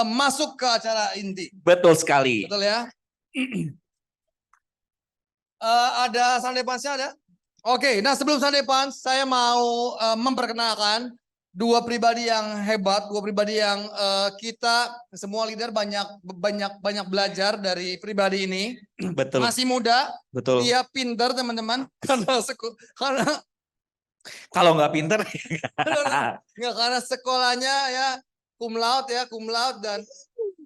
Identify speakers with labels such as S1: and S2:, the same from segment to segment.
S1: masuk ke acara inti.
S2: Betul sekali.
S1: Betul ya? Ada Sunday Punch-nya ada? Oke, nah sebelum Sunday Punch, saya mau memperkenalkan dua pribadi yang hebat, dua pribadi yang kita semua leader banyak belajar dari pribadi ini.
S2: Betul.
S1: Masih muda,
S2: Betul.
S1: dia pintar teman-teman, karena
S2: Kalau nggak pinter,
S1: nggak, karena sekolahnya ya cum laude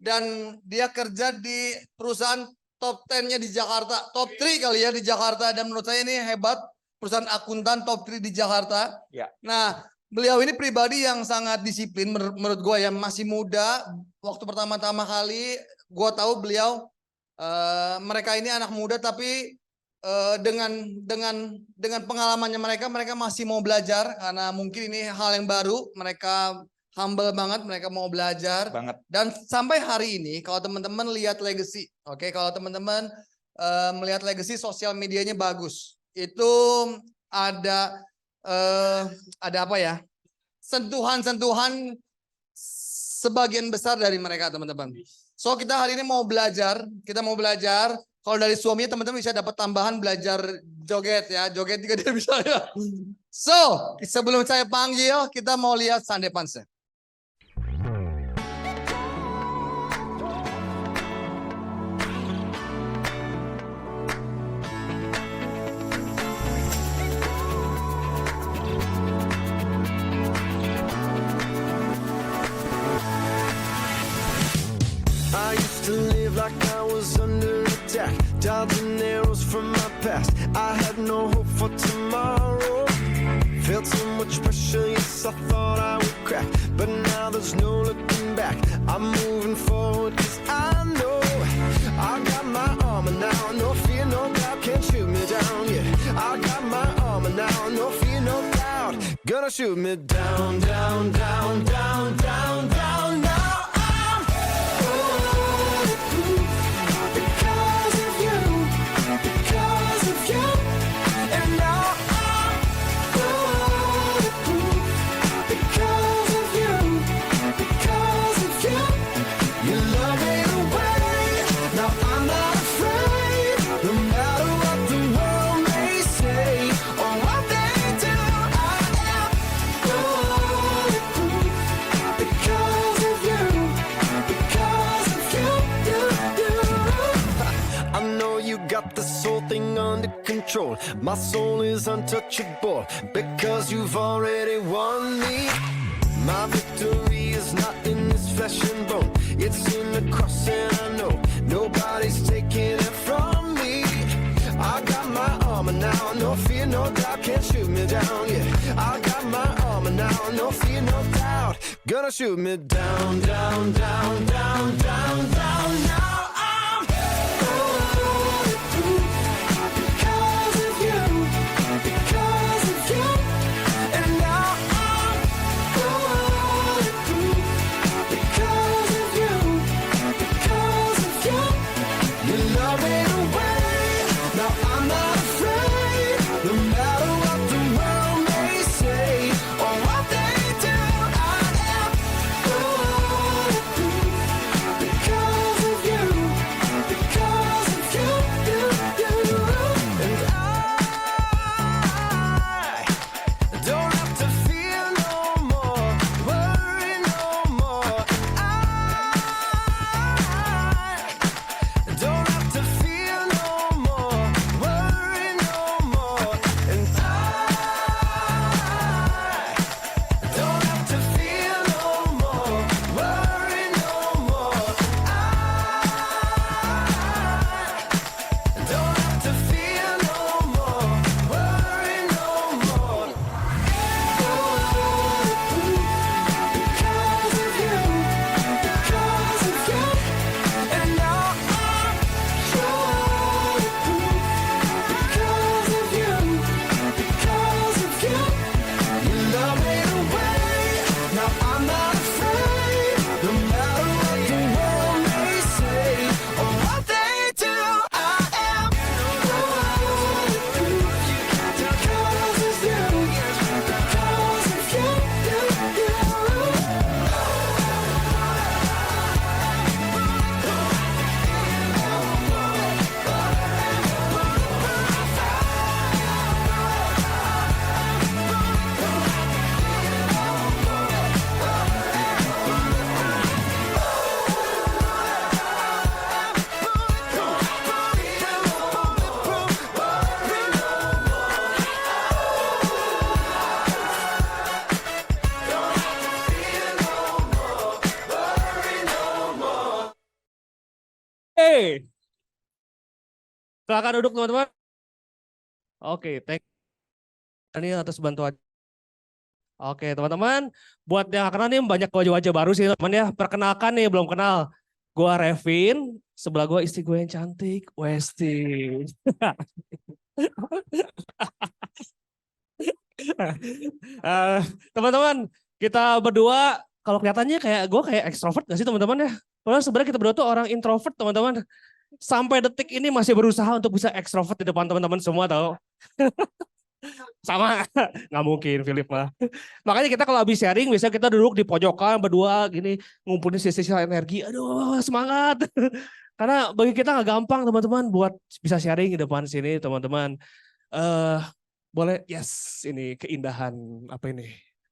S1: dan dia kerja di perusahaan top 10-nya di Jakarta, top 3 kali ya di Jakarta, dan menurut saya ini hebat, perusahaan akuntan top 3 di Jakarta.
S2: Ya.
S1: Nah, beliau ini pribadi yang sangat disiplin menurut gue ya, masih muda. Waktu pertama-tama kali gue tahu beliau, mereka ini anak muda tapi dengan pengalamannya mereka masih mau belajar karena mungkin ini hal yang baru. Mereka humble banget, mereka mau belajar
S2: banget.
S1: Dan sampai hari ini kalau teman-teman lihat legacy, oke, kalau teman-teman melihat legacy, sosial medianya bagus. Itu ada apa ya? Sentuhan-sentuhan sebagian besar dari mereka, teman-teman. So kita hari ini mau belajar, kalau dari suaminya teman-teman bisa dapat tambahan belajar joget ya, joget juga dia bisa ya. So, sebelum saya panggil, kita mau lihat Sunday Punch-nya.
S3: I used to live like I was under attack, dodging arrows from my past. I had no hope for tomorrow. Felt so much pressure, yes, I thought I would crack, but now there's no looking back. I'm moving forward 'cause I know I got my armor now. No fear, no doubt, can't shoot me down. Yeah, I got my armor now. No fear, no doubt, gonna shoot me down, down, down, down, down, down. Now because of you, and now I'm bulletproof because of you. You love me away, now I'm not afraid, no matter what the world may say or what they do. I am bulletproof because of you, I know you got this whole thing under control. My soul is untouchable because you've already won me. My victory is not in this flesh and bone, it's in the cross, and I know nobody's taking it from me. I got my armor now, no fear, no doubt, can't shoot me down. Yeah, I got my armor now, no fear, no doubt, gonna shoot me down, down, down, down, down, down. Now I'm bulletproof because of you, and now I'm bulletproof because of you. You love me away, now I'm not afraid, no matter what the world may say or what they do. I am bulletproof because of you.
S4: Silakan duduk teman-teman. Oke, thank you atas bantuan. Oke teman-teman, buat yang kenal nih banyak wajah-wajah baru sih teman ya. Perkenalkan nih belum kenal. Gua Revin, sebelah gua istri gue yang cantik, Westi. Teman-teman, kita berdua kalau kelihatannya kayak gue kayak ekstrovert gak sih teman-teman ya? Padahal sebenarnya kita berdua tuh orang introvert teman-teman. Sampai detik ini masih berusaha untuk bisa ekstrovert di depan teman-teman semua tahu. Sama, nggak mungkin Philip mah. Makanya kita kalau habis sharing, biasanya kita duduk di pojokan berdua gini, ngumpulin sisa-sisa energi. Aduh semangat. Karena bagi kita nggak gampang teman-teman buat bisa sharing di depan sini teman-teman. Boleh, yes ini keindahan apa ini?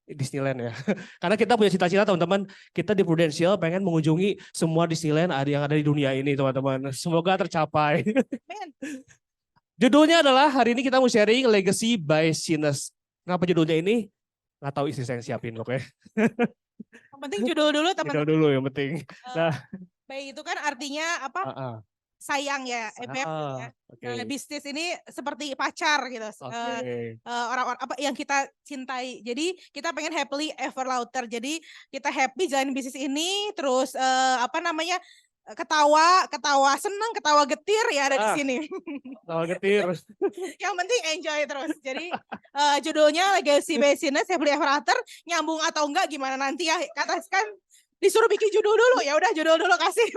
S4: Disneyland ya. Karena kita punya cita-cita teman-teman, kita di Prudential pengen mengunjungi semua Disneyland yang ada di dunia ini teman-teman. Semoga tercapai. Judulnya adalah hari ini kita mau sharing Legacy by Sinus. Kenapa judulnya ini? Nggak tahu isi saya yang siapin oke.
S5: Yang penting judul dulu
S4: Judul
S5: teman-teman.
S4: dulu yang penting. Nah,
S5: Baik itu kan artinya apa? Sayang ya, FF ya.
S4: oke.
S5: Nah, bisnis ini seperti pacar gitu. Orang-orang apa yang kita cintai. Jadi kita pengen happily ever after. Jadi kita happy jalanin bisnis ini terus apa namanya? Ketawa seneng, ketawa getir ya ada di sini.
S4: Ketawa getir.
S5: Yang penting enjoy terus. Jadi judulnya Legacy Business Happily Ever After, nyambung atau enggak gimana nanti ya. Katakan disuruh bikin judul dulu. Ya udah judul dulu kasih.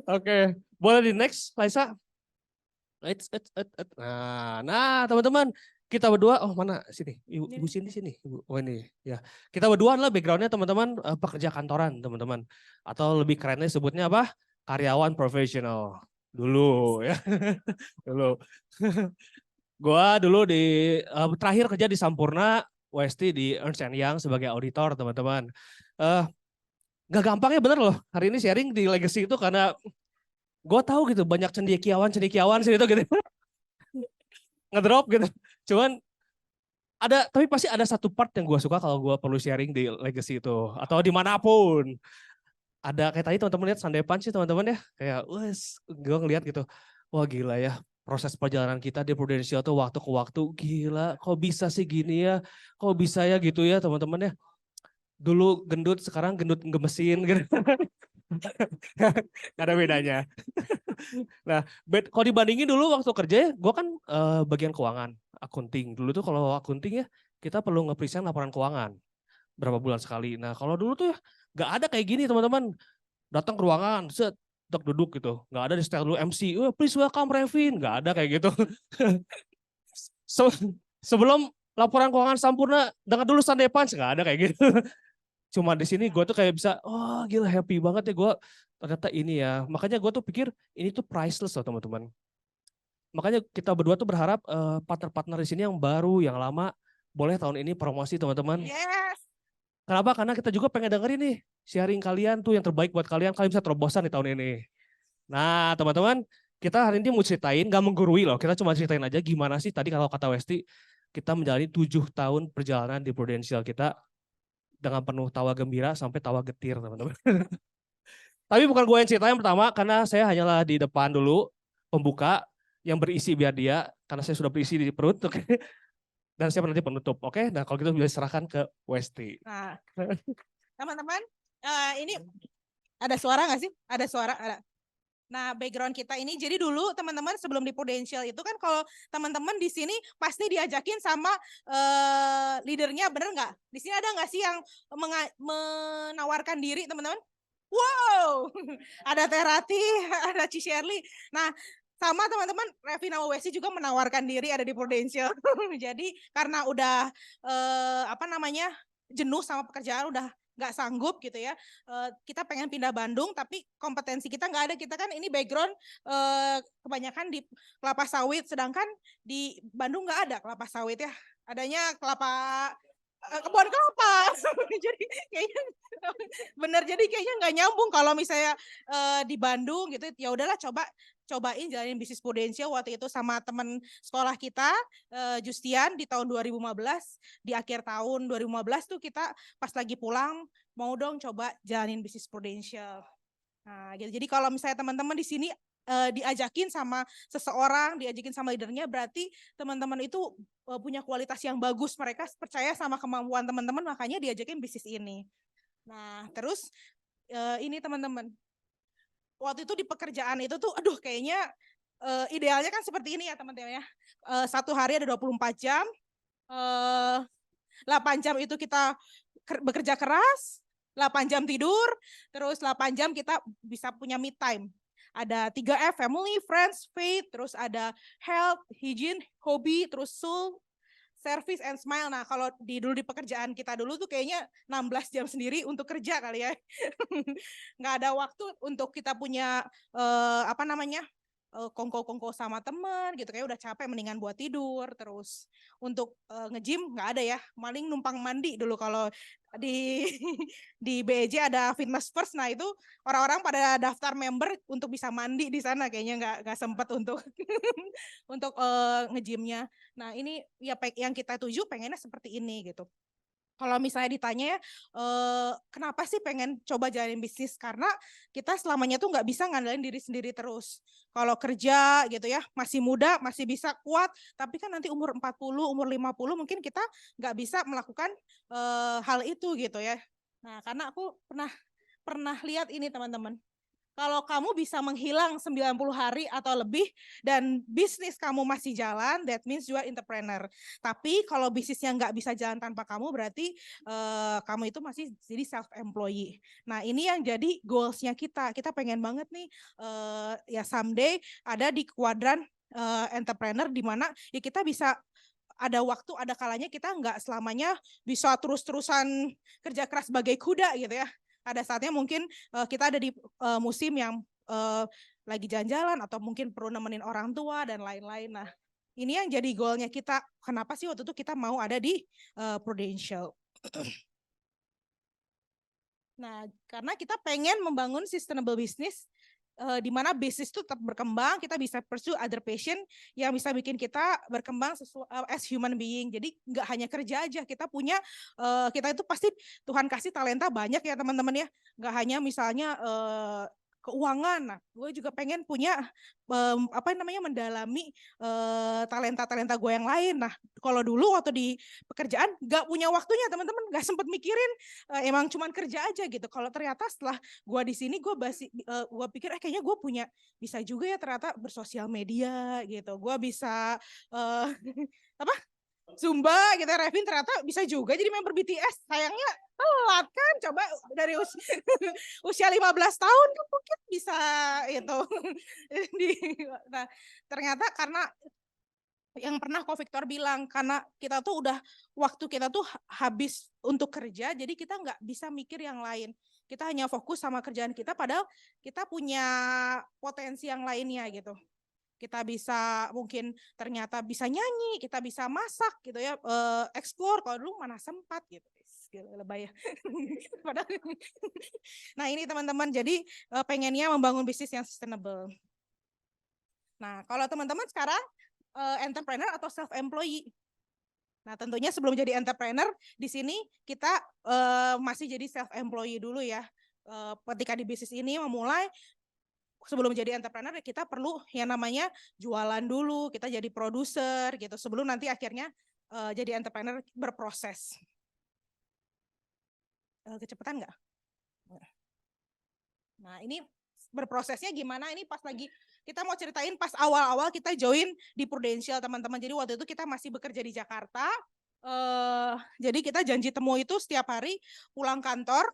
S4: Oke, boleh di next, Laisa. Nah, teman-teman, kita berdua, oh mana sini, ibu sini, ibu. Oh ini, ya. Kita berdua adalah backgroundnya teman-teman pekerja kantoran, teman-teman. Atau lebih kerennya sebutnya apa? Karyawan profesional. Dulu ya, dulu. Gua dulu terakhir kerja di Sampurna, Westi di Ernst & Young sebagai auditor, teman-teman. Gak gampang ya bener loh, hari ini sharing di Legacy itu karena gue tahu gitu banyak cendekiawan sih itu gitu. Ngedrop gitu. Cuman tapi pasti ada satu part yang gue suka kalau gue perlu sharing di Legacy itu atau dimanapun. Ada kayak tadi teman-teman lihat Sunday Punch sih teman-teman ya, kayak gue ngeliat gitu, wah gila ya proses perjalanan kita di Prudential tuh waktu ke waktu gila, kok bisa sih gini ya, kok bisa ya gitu ya teman-teman ya. Dulu gendut, sekarang gendut gemesin gitu. Gak ada bedanya. Nah, kalau dibandingin dulu waktu kerja, gue kan bagian keuangan, akunting. Dulu tuh kalau akunting ya, kita perlu nge-present laporan keuangan berapa bulan sekali. Nah, kalau dulu tuh ya gak ada kayak gini teman-teman. Datang ke ruangan, duduk gitu. Gak ada di style dulu MC, please welcome Revin. Gak ada kayak gitu. Sebelum laporan keuangan Sampurna, dengar dulu Sunday Punch, gak ada kayak gitu. Cuma di sini gue tuh kayak bisa, oh gila happy banget ya gue ternyata ini ya. Makanya gue tuh pikir ini tuh priceless loh teman-teman. Makanya kita berdua tuh berharap partner-partner di sini yang baru, yang lama, boleh tahun ini promosi teman-teman.
S5: Yes.
S4: Kenapa? Karena kita juga pengen dengerin nih sharing kalian tuh yang terbaik buat kalian bisa terobosan di tahun ini. Nah teman-teman, kita hari ini mau ceritain, gak menggurui loh, kita cuma ceritain aja gimana sih tadi kalau kata Westi, kita menjalani 7 tahun perjalanan di Prudential kita dengan penuh tawa gembira sampai tawa getir teman-teman. Tapi bukan gue yang ceritain pertama karena saya hanyalah di depan dulu pembuka yang berisi biar dia karena saya sudah berisi di perut oke. Dan saya nanti penutup oke. Nah kalau gitu bisa serahkan ke Westi.
S5: Nah, teman-teman ini ada suara nggak sih? Ada suara. Ada. Nah, background kita ini, jadi dulu teman-teman sebelum di Prudential itu kan kalau teman-teman di sini pasti diajakin sama leadernya, bener nggak? Di sini ada nggak sih yang menawarkan diri teman-teman? Wow, ada Teh Rati, ada Ci Shirley. Nah, sama teman-teman Revin sama Wesi juga menawarkan diri ada di Prudential. Jadi karena udah jenuh sama pekerjaan, udah nggak sanggup gitu ya, kita pengen pindah Bandung tapi kompetensi kita nggak ada, kita kan ini background kebanyakan di kelapa sawit, sedangkan di Bandung nggak ada kelapa sawit ya, adanya kebun kelapa. Jadi kayaknya bener, jadi kayaknya nggak nyambung kalau misalnya di Bandung gitu. Ya udahlah cobain jalanin bisnis Prudential waktu itu sama teman sekolah kita Justian di tahun 2015, di akhir tahun 2015 tuh kita pas lagi pulang mau dong coba jalanin bisnis Prudential. Nah, gitu. Jadi kalau misalnya teman-teman di sini diajakin sama seseorang, diajakin sama leadernya, berarti teman-teman itu punya kualitas yang bagus. Mereka percaya sama kemampuan teman-teman, makanya diajakin bisnis ini. Nah, terus ini teman-teman, waktu itu di pekerjaan itu tuh, aduh kayaknya idealnya kan seperti ini ya teman-teman ya. Satu hari ada 24 jam, 8 jam itu kita bekerja keras, 8 jam tidur, terus 8 jam kita bisa punya me time. Ada 3F, family, friends, faith, terus ada health, hygiene, hobi, terus soul, service, and smile. Nah, kalau dulu di pekerjaan kita dulu tuh kayaknya 16 jam sendiri untuk kerja kali ya. Nggak ada waktu untuk kita punya kongko-kongko sama teman gitu, kayak udah capek mendingan buat tidur. Terus untuk nge-gym nggak ada ya, paling numpang mandi dulu kalau di di BEJ ada Fitness First. Nah itu orang-orang pada daftar member untuk bisa mandi di sana, kayaknya nggak sempet untuk untuk nge-gymnya. Nah ini ya yang kita tuju pengennya seperti ini gitu. Kalau misalnya ditanya ya, kenapa sih pengen coba jalanin bisnis? Karena kita selamanya tuh nggak bisa ngandalin diri sendiri terus. Kalau kerja gitu ya, masih muda, masih bisa kuat, tapi kan nanti umur 40, umur 50 mungkin kita nggak bisa melakukan hal itu gitu ya. Nah, karena aku pernah lihat ini teman-teman. Kalau kamu bisa menghilang 90 hari atau lebih dan bisnis kamu masih jalan, that means you are entrepreneur. Tapi kalau bisnisnya nggak bisa jalan tanpa kamu, berarti kamu itu masih jadi self-employee. Nah ini yang jadi goals-nya kita. Kita pengen banget nih ya someday ada di kuadran entrepreneur di mana ya kita bisa ada waktu, ada kalanya kita nggak selamanya bisa terus-terusan kerja keras sebagai kuda gitu ya. Ada saatnya mungkin kita ada di musim yang lagi jalan-jalan atau mungkin perlu nemenin orang tua dan lain-lain. Nah, ini yang jadi goalnya kita. Kenapa sih waktu itu kita mau ada di Prudential? Nah, karena kita pengen membangun sustainable business di mana bisnis itu tetap berkembang, kita bisa pursue other passion yang bisa bikin kita berkembang as human being. Jadi nggak hanya kerja aja, kita punya kita itu pasti Tuhan kasih talenta banyak ya teman-teman ya. Nggak hanya misalnya keuangan. Nah, gue juga pengen punya mendalami talenta-talenta gue yang lain. Nah, kalau dulu waktu di pekerjaan nggak punya waktunya teman-teman, nggak sempet mikirin, emang cuman kerja aja gitu. Kalau ternyata setelah gue di sini gue pikir kayaknya gue bisa juga ya ternyata bersosial media gitu. Gue bisa Zumba gitu, Revin ternyata bisa juga jadi member BTS. Sayangnya telat kan, coba dari usia 15 tahun kan mungkin bisa itu. Nah, ternyata karena yang pernah Ko Victor bilang, karena kita tuh udah waktu kita tuh habis untuk kerja, jadi kita nggak bisa mikir yang lain. Kita hanya fokus sama kerjaan kita, padahal kita punya potensi yang lainnya gitu. Kita bisa mungkin ternyata bisa nyanyi, kita bisa masak gitu ya, explore. Kalau dulu mana sempat gitu. Lebay ya. Nah ini teman-teman, jadi pengennya membangun bisnis yang sustainable. Nah kalau teman-teman sekarang entrepreneur atau self-employee. Nah tentunya sebelum jadi entrepreneur, di sini kita masih jadi self-employee dulu ya. Ketika di bisnis ini memulai, sebelum jadi entrepreneur kita perlu yang namanya jualan dulu, kita jadi produser gitu sebelum nanti akhirnya jadi entrepreneur berproses. Kecepatan nggak? Nah ini berprosesnya gimana? Ini pas lagi kita mau ceritain pas awal-awal kita join di Prudential teman-teman. Jadi waktu itu kita masih bekerja di Jakarta. Jadi kita janji temu itu setiap hari pulang kantor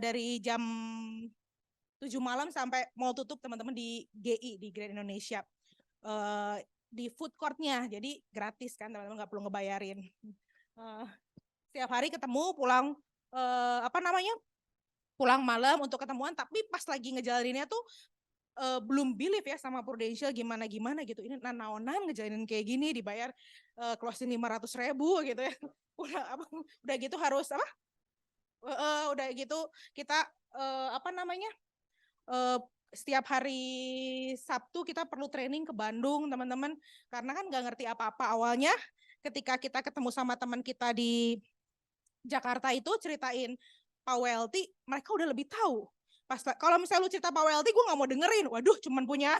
S5: dari jam 7 malam sampai mau tutup teman-teman di GI, di Grand Indonesia. Di food court-nya, jadi gratis kan teman-teman, nggak perlu ngebayarin. Setiap hari ketemu, pulang pulang malam untuk ketemuan, tapi pas lagi ngejalaninnya tuh belum believe ya sama Prudential gimana-gimana gitu. Ini naonan ngejalanin kayak gini, dibayar closing 500.000 gitu ya. Udah gitu harus udah gitu kita setiap hari Sabtu kita perlu training ke Bandung teman-teman, karena kan nggak ngerti apa-apa awalnya. Ketika kita ketemu sama teman kita di Jakarta itu ceritain Pak Welty, mereka udah lebih tahu. Kalau misalnya lu cerita Pak Welty, gue nggak mau dengerin. Waduh, cuman punya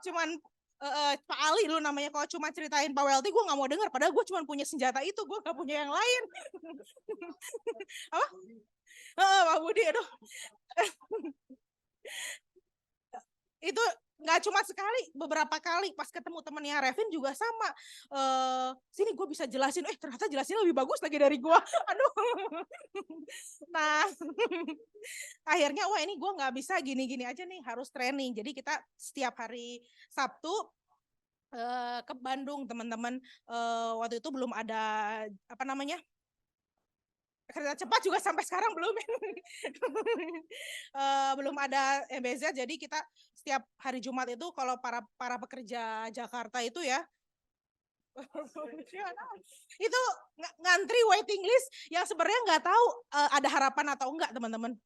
S5: cuman Pak Ali lu namanya, kalau cuma ceritain Pak Welty gue nggak mau denger, padahal gue cuma punya senjata itu, gue nggak punya yang lain. Apa? Pak Budi, aduh. Itu nggak cuma sekali, beberapa kali pas ketemu temennya Revin juga sama. Sini gue bisa jelasin, ternyata jelasin lebih bagus lagi dari gue. Aduh. Nah, akhirnya wah ini gue nggak bisa gini-gini aja nih, harus training. Jadi kita setiap hari Sabtu ke Bandung, teman-teman. Waktu itu belum ada apa namanya, kereta cepat juga sampai sekarang belum. Belum ada MBZ, jadi kita setiap hari Jumat itu kalau para pekerja Jakarta itu ya itu ngantri waiting list yang sebenarnya nggak tahu ada harapan atau enggak, teman-teman.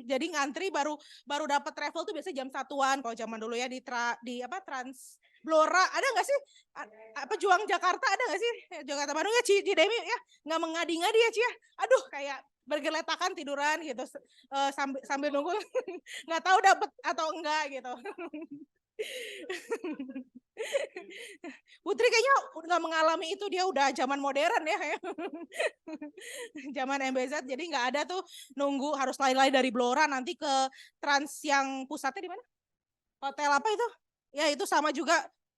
S5: Jadi ngantri baru dapat travel tuh biasanya jam 1-an kalau zaman dulu ya, di Trans Blora. Ada nggak sih pejuang Jakarta, ada nggak sih Jakarta Bandung ya, Cidemi ya, nggak mengadi-ngadi ya Ci ya. Aduh, kayak bergeletakan tiduran gitu sambil nunggu nggak tahu dapat atau enggak gitu. Putri kayaknya nggak mengalami itu, dia udah zaman modern ya. Zaman MBZ, jadi nggak ada tuh nunggu harus lari-lari dari Blora nanti ke Trans yang pusatnya di mana? Hotel apa itu? Ya itu sama juga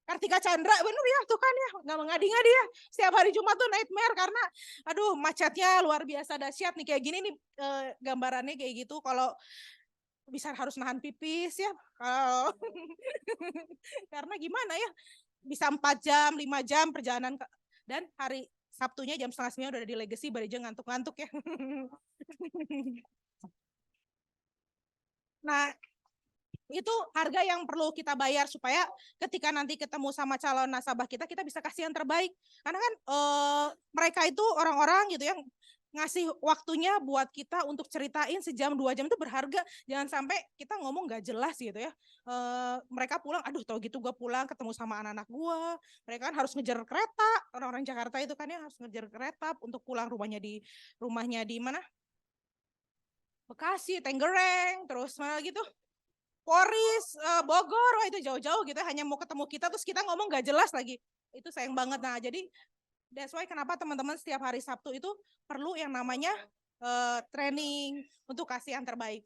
S5: Kartika Chandra, bener ya tuh kan ya, nggak mengadi-ngadi ya. Setiap hari Jumat tuh nightmare karena aduh macetnya luar biasa dahsyat nih, kayak gini nih gambarannya kayak gitu. Kalau bisa harus nahan pipis ya, kalau karena gimana ya, bisa 4 jam, 5 jam perjalanan dan hari Sabtunya jam 8:30 udah di Legacy, Barija ngantuk-ngantuk ya. Nah, itu harga yang perlu kita bayar supaya ketika nanti ketemu sama calon nasabah kita bisa kasih yang terbaik. Karena kan mereka itu orang-orang gitu yang ngasih waktunya buat kita untuk ceritain sejam 2 jam, itu berharga. Jangan sampai kita ngomong gak jelas gitu ya. Mereka pulang, aduh tau gitu gue pulang ketemu sama anak-anak gue. Mereka kan harus ngejar kereta, orang-orang Jakarta itu kan ya harus ngejar kereta untuk pulang, rumahnya di mana? Bekasi, Tangerang, terus mana gitu? Poris, Bogor, wah itu jauh-jauh gitu, hanya mau ketemu kita terus kita ngomong gak jelas lagi. Itu sayang banget. Nah, jadi that's why kenapa teman-teman setiap hari Sabtu itu perlu yang namanya training untuk kasih yang terbaik.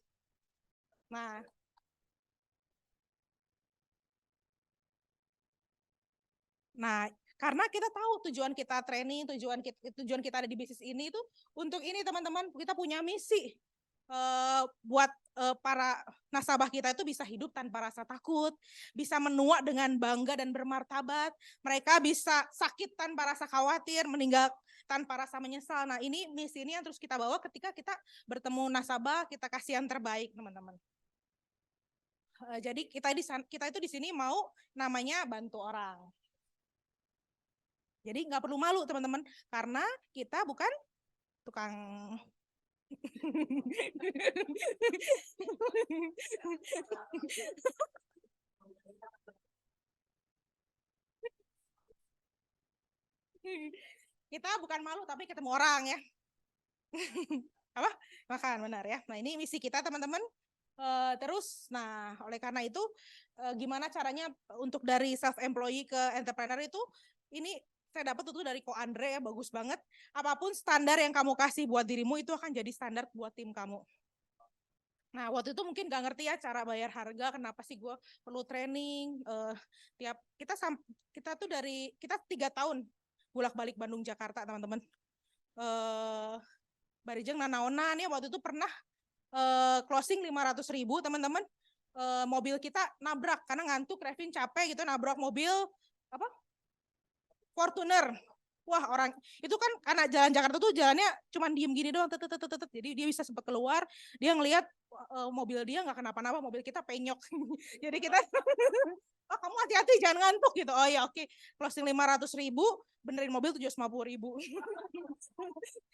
S5: Nah, karena kita tahu tujuan kita training, tujuan kita ada di bisnis ini itu untuk ini, teman-teman, kita punya misi buat para nasabah kita itu bisa hidup tanpa rasa takut, bisa menua dengan bangga dan bermartabat, mereka bisa sakit tanpa rasa khawatir, meninggal tanpa rasa menyesal. Nah, ini misi ini yang terus kita bawa ketika kita bertemu nasabah, kita kasih yang terbaik, teman-teman. Jadi kita itu di sini mau namanya bantu orang. Jadi nggak perlu malu, teman-teman, karena kita bukan tukang kita bukan malu tapi ketemu orang ya. Apa? Makan, benar ya. Nah, ini misi kita, teman-teman. Terus, nah oleh karena itu gimana caranya untuk dari self-employee ke entrepreneur itu, ini saya dapat itu dari Ko Andre ya, bagus banget. Apapun standar yang kamu kasih buat dirimu itu akan jadi standar buat tim kamu. Nah, waktu itu mungkin gak ngerti ya cara bayar harga, kenapa sih gue perlu training. Kita tuh kita 3 tahun bolak-balik Bandung Jakarta, teman-teman. Barijeng nanaonan ya, waktu itu pernah closing 500.000, teman-teman. Mobil kita nabrak karena ngantuk, Revin capek gitu, nabrak mobil apa? Fortuner. Wah, orang itu kan karena jalan Jakarta tuh jalannya cuman diem gini doang, jadi dia bisa sempat keluar, dia ngelihat mobil dia nggak kenapa-napa, mobil kita penyok. Jadi kita oh kamu hati-hati jangan ngantuk gitu. Oh ya oke, closing 500.000, benerin mobil 750.000.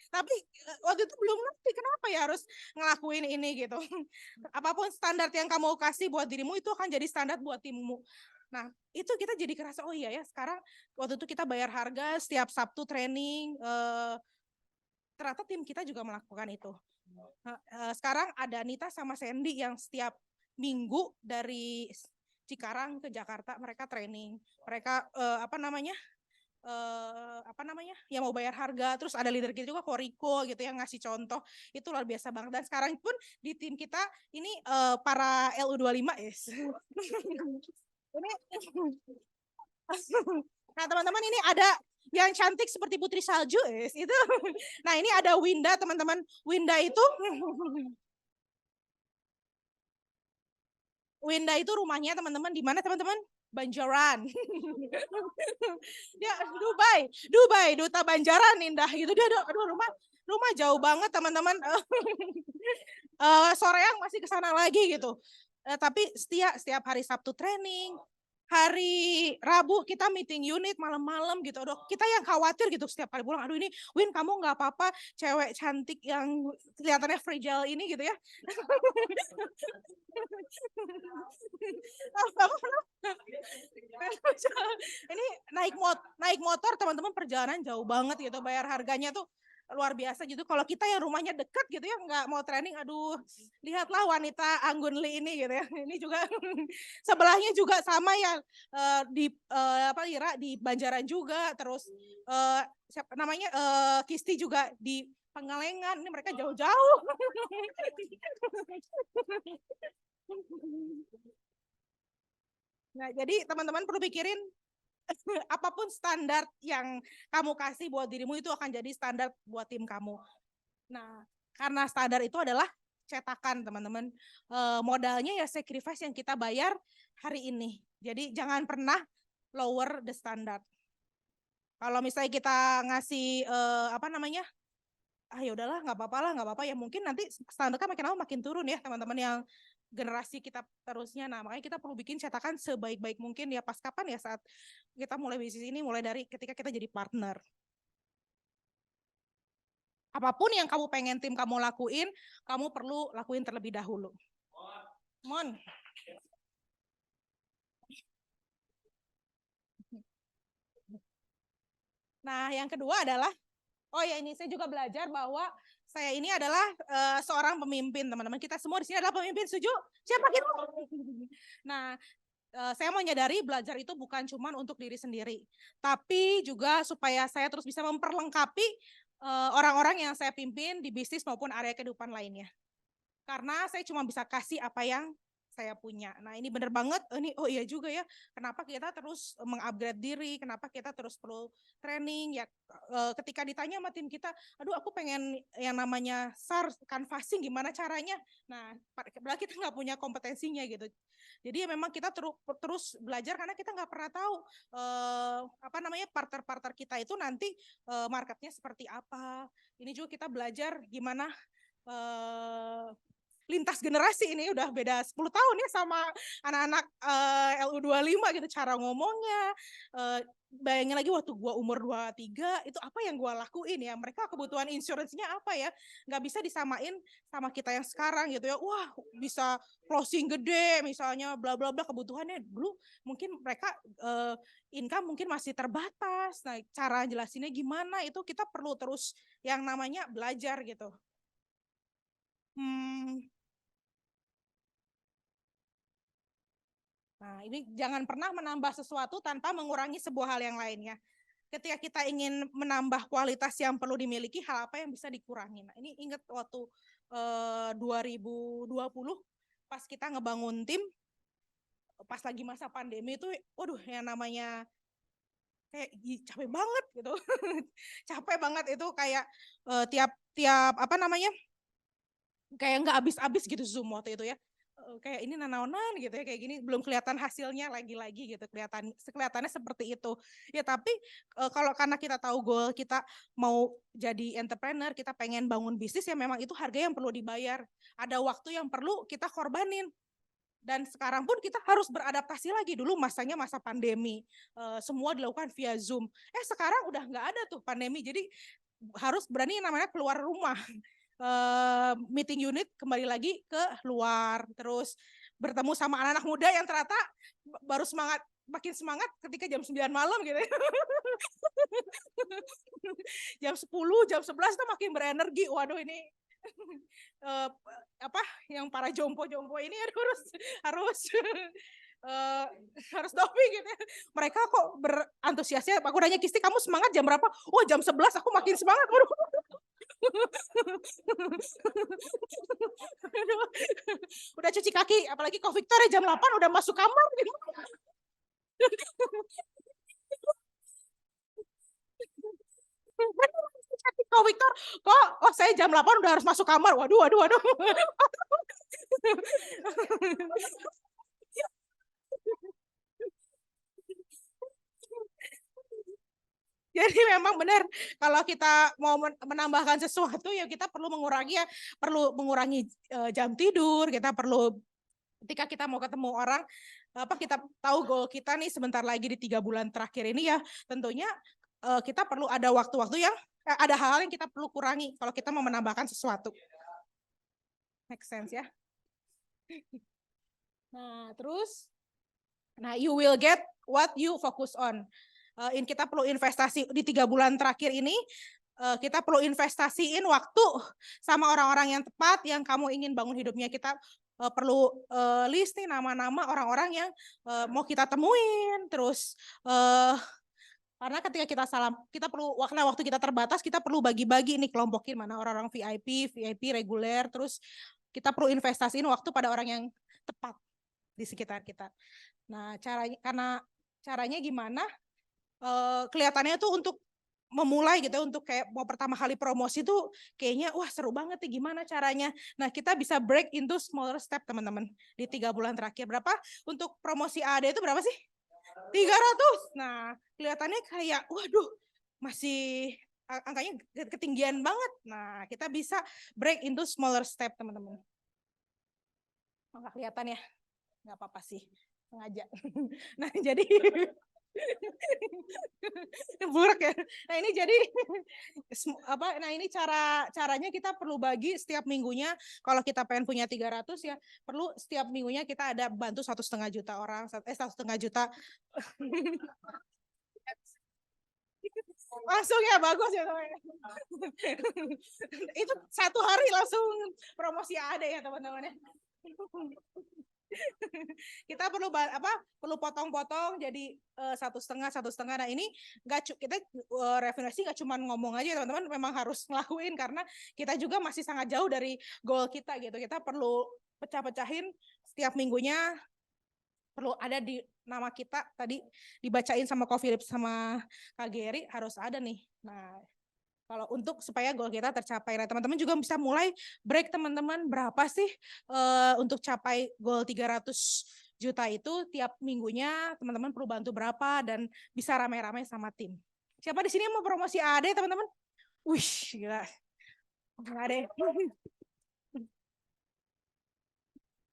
S5: Tapi waktu itu belum ngerti kenapa ya harus ngelakuin ini gitu. Apapun standar yang kamu kasih buat dirimu itu akan jadi standar buat timmu. Nah, itu kita jadi kerasa, oh iya ya, sekarang waktu itu kita bayar harga setiap Sabtu training, ternyata tim kita juga melakukan itu. Sekarang ada Nita sama Sandy yang setiap minggu dari Cikarang ke Jakarta mereka training. Mereka yang mau bayar harga, terus ada leader kita juga Koriko gitu yang ngasih contoh, itu luar biasa banget. Dan sekarang pun di tim kita ini para LU25 yes. Ini nah teman-teman ini ada yang cantik seperti Putri Salju yes, itu. Nah ini ada Winda teman-teman. Winda itu rumahnya teman-teman di mana teman-teman? Banjaran. Dia Dubai, Duta Banjaran indah gitu. Dia aduh rumah jauh banget teman-teman. Soreang masih ke sana lagi gitu. Tapi setiap hari Sabtu training, hari Rabu kita meeting unit malam-malam gitu. Aduh, kita yang khawatir gitu setiap kali pulang. Aduh ini Win kamu nggak apa-apa cewek cantik yang kelihatannya fragile ini gitu ya. Ini naik motor teman-teman perjalanan jauh banget gitu. Bayar harganya tuh luar biasa gitu. Kalau kita yang rumahnya dekat gitu ya nggak mau training, aduh lihatlah wanita Anggun Lee ini gitu ya. Ini juga sebelahnya juga sama ya Ira di Banjaran juga, terus siapa namanya Kisti juga di Pangalengan. Ini mereka jauh-jauh. Nah, jadi teman-teman perlu pikirin apapun standar yang kamu kasih buat dirimu itu akan jadi standar buat tim kamu. Nah, karena standar itu adalah cetakan teman-teman. Modalnya ya sacrifice yang kita bayar hari ini. Jadi jangan pernah lower the standard. Kalau misalnya kita ngasih ya udahlah nggak apa-apa ya mungkin nanti standarnya makin lama makin turun ya teman-teman yang generasi kita terusnya. Nah makanya kita perlu bikin cetakan sebaik-baik mungkin ya pas kapan ya saat kita mulai bisnis ini, mulai dari ketika kita jadi partner. Apapun yang kamu pengen tim kamu lakuin, kamu perlu lakuin terlebih dahulu. Mon. Nah yang kedua adalah ini saya juga belajar bahwa saya ini adalah seorang pemimpin, teman-teman. Kita semua di sini adalah pemimpin, setuju? Siapa kita? Nah, saya mau nyadari belajar itu bukan cuma untuk diri sendiri, tapi juga supaya saya terus bisa memperlengkapi orang-orang yang saya pimpin di bisnis maupun area kehidupan lainnya. Karena saya cuma bisa kasih apa yang saya punya. Nah ini benar banget, ini iya juga ya, kenapa kita terus mengupgrade diri, kenapa kita terus perlu training, ya ketika ditanya sama tim kita, aduh aku pengen yang namanya SAR, canvassing gimana caranya, nah padahal kita nggak punya kompetensinya gitu. Jadi ya memang kita terus belajar karena kita nggak pernah tahu partner-partner kita itu nanti marketnya seperti apa. Ini juga kita belajar gimana lintas generasi ini udah beda 10 tahun ya sama anak-anak LU25 gitu cara ngomongnya. Bayangin lagi waktu gua umur 23 itu apa yang gua lakuin ya. Mereka kebutuhan insurance-nya apa ya? Nggak bisa disamain sama kita yang sekarang gitu ya. Wah, bisa closing gede misalnya bla bla bla, kebutuhannya dulu mungkin mereka income mungkin masih terbatas. Nah, cara jelasinnya gimana itu kita perlu terus yang namanya belajar gitu. Nah, ini jangan pernah menambah sesuatu tanpa mengurangi sebuah hal yang lainnya. Ketika kita ingin menambah kualitas yang perlu dimiliki, hal apa yang bisa dikurangi. Nah, ini ingat waktu 2020 pas kita ngebangun tim, pas lagi masa pandemi itu, waduh yang namanya kayak capek banget gitu. Capek banget itu kayak tiap kayak nggak habis-habis gitu Zoom waktu itu ya. Kayak ini nanaonan gitu ya, kayak gini belum kelihatan hasilnya lagi-lagi gitu, kelihatannya seperti itu ya. Tapi kalau karena kita tahu goal kita mau jadi entrepreneur, kita pengen bangun bisnis ya, memang itu harga yang perlu dibayar, ada waktu yang perlu kita korbanin. Dan sekarang pun kita harus beradaptasi lagi. Dulu masanya masa pandemi, semua dilakukan via Zoom. Sekarang udah nggak ada tuh pandemi, jadi harus berani namanya keluar rumah. Meeting unit kembali lagi ke luar, terus bertemu sama anak-anak muda yang ternyata baru makin semangat ketika jam 9 malam gitu. Jam 10, jam 11 tuh makin berenergi. Waduh ini eh, apa yang para jompo-jompo ini harus eh, harus doping gitu ya. Mereka kok berantusiasnya. Aku nanya Kisti, kamu semangat jam berapa? Oh jam 11 aku makin semangat. Waduh. Udah cuci kaki, apalagi Ko Victor ya jam 8 udah masuk kamar. Ko Victor, kok oh saya jam 8 udah harus masuk kamar. Waduh, waduh, waduh. Jadi memang benar kalau kita mau menambahkan sesuatu ya kita perlu mengurangi jam tidur, kita perlu ketika kita mau ketemu orang kita tahu goal kita nih sebentar lagi di 3 bulan terakhir ini ya tentunya kita perlu ada waktu-waktu yang ada hal-hal yang kita perlu kurangi kalau kita mau menambahkan sesuatu. Make sense ya. Nah, terus you will get what you focus on. Kita perlu investasi di 3 bulan terakhir ini, kita perlu investasiin waktu sama orang-orang yang tepat yang kamu ingin bangun hidupnya. Kita perlu list nih nama-nama orang-orang yang mau kita temuin. Terus karena ketika kita perlu waktu kita terbatas, kita perlu bagi-bagi nih kelompokin mana orang-orang VIP reguler. Terus kita perlu investasiin waktu pada orang yang tepat di sekitar kita. Nah, caranya gimana? Kelihatannya tuh untuk memulai gitu untuk kayak mau pertama kali promosi tuh kayaknya wah seru banget nih gimana caranya. Nah, kita bisa break into smaller step teman-teman di 3 bulan terakhir. Berapa untuk promosi AD itu berapa sih? 300. Nah, kelihatannya kayak waduh masih angkanya ketinggian banget. Nah, kita bisa break into smaller step teman-teman. Nggak kelihatan ya? Nggak apa-apa sih, sengaja. Nah, jadi buruk ya. Nah, ini jadi ini caranya kita perlu bagi setiap minggunya. Kalau kita pengen punya 300 ya, perlu setiap minggunya kita ada bantu 1,5 juta orang, 1,5 juta. Langsung ya bagus ya teman. Itu 1 hari langsung promosi ada ya teman-teman ya. Kita perlu potong-potong jadi 1,5. Nah ini kita refinasi nggak cuma ngomong aja teman-teman, memang harus ngelakuin karena kita juga masih sangat jauh dari goal kita gitu. Kita perlu pecah-pecahin setiap minggunya, perlu ada di nama kita tadi dibacain sama Ko Philip sama Kak Geri harus ada nih. Nah kalau untuk supaya goal kita tercapai. Nah, teman-teman juga bisa mulai break teman-teman berapa sih untuk capai goal 300 juta itu tiap minggunya teman-teman perlu bantu berapa dan bisa rame-rame sama tim. Siapa di sini yang mau promosi AD teman-teman? Wih, gila. Nggak ada.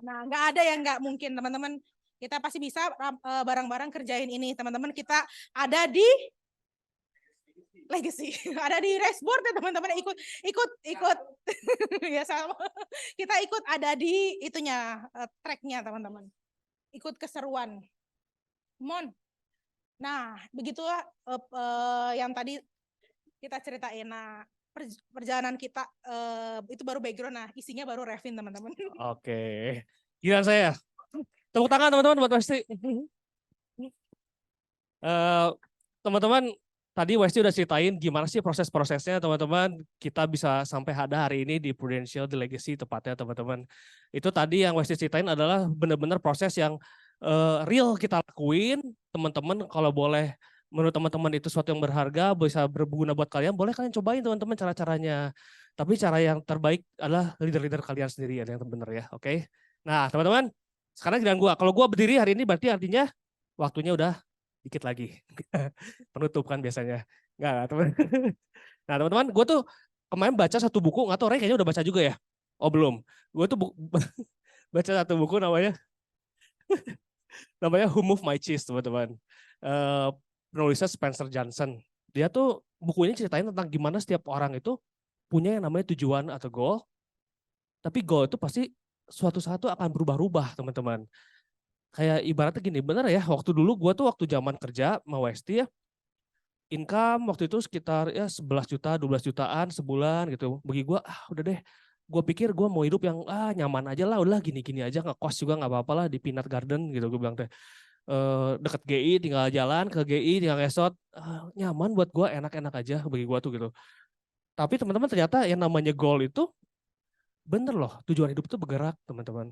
S5: Nah, nggak ada yang nggak mungkin teman-teman. Kita pasti bisa bareng-bareng kerjain ini teman-teman. Kita ada di Legacy, ada di dashboard ya teman-teman, ikut ya sama kita ikut ada di itunya tracknya teman-teman, ikut keseruan mon. Nah begitulah yang tadi kita ceritain. Nah perjalanan kita itu baru background, nah isinya baru Revin teman-teman.
S4: Oke, giliran saya. Tepuk tangan teman-teman buat Westi. Teman-teman, tadi Westi udah ceritain gimana sih proses-prosesnya teman-teman. Kita bisa sampai ada hari ini di Prudential, di Legacy tepatnya teman-teman. Itu tadi yang Westi ceritain adalah benar-benar proses yang real kita lakuin. Teman-teman kalau boleh, menurut teman-teman itu sesuatu yang berharga, bisa berguna buat kalian, boleh kalian cobain teman-teman cara-caranya. Tapi cara yang terbaik adalah leader-leader kalian sendiri yang benar ya, oke? Nah teman-teman, sekarang giliran gua. Kalau gua berdiri hari ini berarti artinya waktunya udah dikit lagi. Penutup kan biasanya. Enggak, teman. Nah, teman-teman, gue tuh kemarin baca satu buku, nggak tahu Ray kayaknya udah baca juga ya? Oh, belum. Gue tuh baca satu buku namanya Who Moved My Cheese, teman-teman. Penulisnya Spencer Johnson. Dia tuh bukunya ceritain tentang gimana setiap orang itu punya yang namanya tujuan atau goal. Tapi goal itu pasti suatu saat akan berubah-ubah, teman-teman. Kayak ibaratnya gini, bener ya, waktu dulu gue tuh waktu zaman kerja sama Westi ya, income waktu itu sekitar ya 11 juta, 12 jutaan sebulan gitu. Bagi gue, udah deh, Gue pikir gue mau hidup yang nyaman aja lah, udah gini-gini aja, ngekos juga nggak apa-apa lah di Peanut Garden gitu, gue bilang teh. Deket GI, tinggal jalan ke GI, tinggal ngesot, nyaman buat gue, enak-enak aja bagi gue tuh gitu. Tapi teman-teman ternyata yang namanya goal itu bener loh, tujuan hidup itu bergerak teman-teman.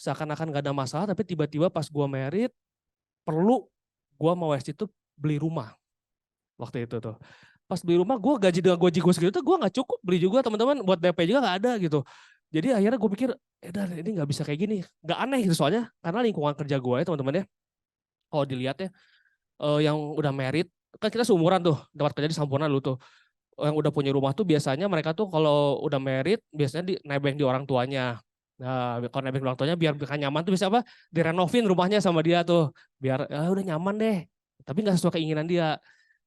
S4: Seakan-akan gak ada masalah, tapi tiba-tiba pas gue merit, perlu gue mau West itu beli rumah waktu itu tuh. Pas beli rumah gue gaji dengan gaji gue segitu tuh gue nggak cukup beli juga teman-teman, buat DP juga nggak ada gitu. Jadi akhirnya gue pikir, ini nggak bisa kayak gini, nggak aneh gitu soalnya karena lingkungan kerja gue ya teman-teman ya. Kalau dilihat ya, yang udah merit kan kita seumuran tuh, dapat kerja di Sampurna dulu tuh. Yang udah punya rumah tuh biasanya mereka tuh kalau udah merit biasanya nebeng di orang tuanya. Nah, kalau nebeng di orang tuanya biar nyaman tuh bisa apa? Direnovin rumahnya sama dia tuh, biar udah nyaman deh. Tapi nggak sesuai keinginan dia.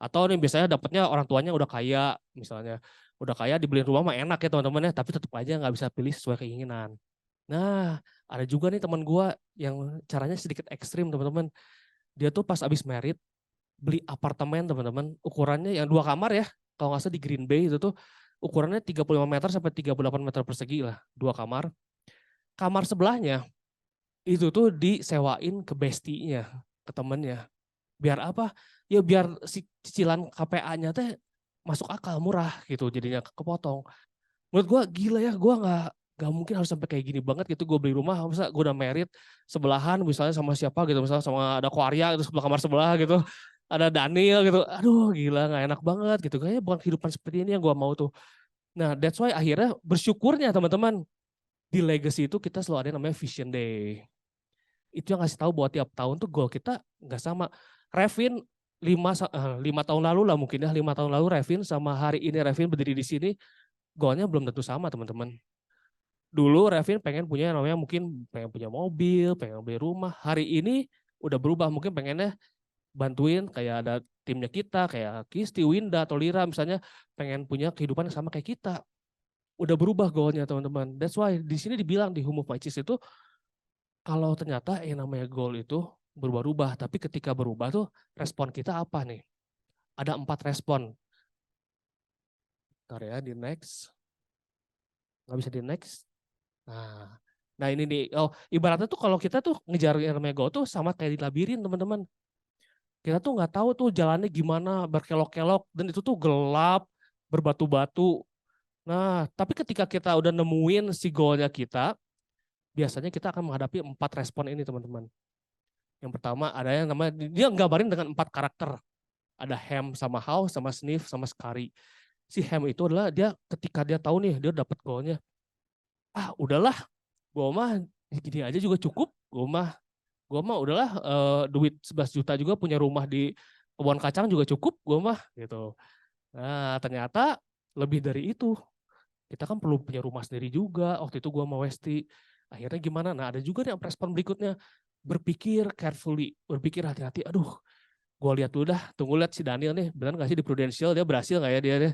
S4: Atau nih biasanya dapatnya orang tuanya udah kaya misalnya. Udah kaya dibeliin rumah mah enak ya teman-teman ya, tapi tetap aja nggak bisa pilih sesuai keinginan. Nah, ada juga nih teman gue yang caranya sedikit ekstrim teman-teman. Dia tuh pas abis merit beli apartemen teman-teman, ukurannya yang 2 kamar ya, kalau nggak salah di Green Bay itu tuh ukurannya 35 meter sampai 38 meter persegi lah, 2 kamar. Kamar sebelahnya itu tuh disewain ke bestinya, ke temennya. Biar apa? Ya biar si cicilan KPA-nya teh masuk akal, murah gitu jadinya kepotong. Menurut gue gila ya, gue nggak mungkin harus sampai kayak gini banget gitu. Gue beli rumah, masa gue udah merit sebelahan misalnya sama siapa gitu, misalnya sama ada Korea itu sebelah kamar sebelah gitu, ada Daniel gitu. Aduh gila nggak enak banget gitu. Kayaknya bukan kehidupan seperti ini yang gue mau tuh. Nah that's why akhirnya bersyukurnya teman-teman di Legacy itu kita selalu ada yang namanya Vision Day. Itu yang ngasih tahu bahwa tiap tahun tuh goal kita nggak sama. Revin 5 tahun lalu lah mungkin ya, 5 tahun lalu Revin sama hari ini Revin berdiri di sini, goalnya belum tentu sama teman-teman. Dulu Revin pengen punya yang namanya mungkin pengen punya mobil, pengen beli rumah. Hari ini udah berubah, mungkin pengennya bantuin kayak ada timnya kita, kayak Kisti, Winda, atau Lira misalnya pengen punya kehidupan yang sama kayak kita. Udah berubah goalnya teman-teman. That's why di sini dibilang di Home of My Cheese itu, kalau ternyata yang namanya goal itu berubah-ubah, tapi ketika berubah tuh respon kita apa nih? Ada 4 respon. Bentar ya, di next. Nggak bisa di next. Nah ini nih, ibaratnya tuh kalau kita tuh ngejar yang namanya goal tuh sama kayak di labirin teman-teman. Kita tuh nggak tahu tuh jalannya gimana, berkelok-kelok, dan itu tuh gelap, berbatu-batu. Nah, tapi ketika kita udah nemuin si goalnya kita, biasanya kita akan menghadapi 4 respon ini teman-teman. Yang pertama ada yang namanya, dia gambarin dengan 4 karakter. Ada Ham sama How, sama Sniff, sama Scary. Si Ham itu adalah dia ketika dia tahu nih, dia dapat goalnya. Udahlah, gue mah gini aja juga cukup. Gue mah udahlah, duit 11 juta juga punya rumah di kebun kacang juga cukup, gue mah gitu. Nah ternyata lebih dari itu. Kita kan perlu punya rumah sendiri juga. Waktu itu gue sama Westi. Akhirnya gimana? Nah ada juga nih respon berikutnya. Berpikir carefully, berpikir hati-hati. Aduh, gue lihat dulu dah, tunggu lihat si Daniel nih, benar nggak sih di Prudential dia berhasil nggak ya dia?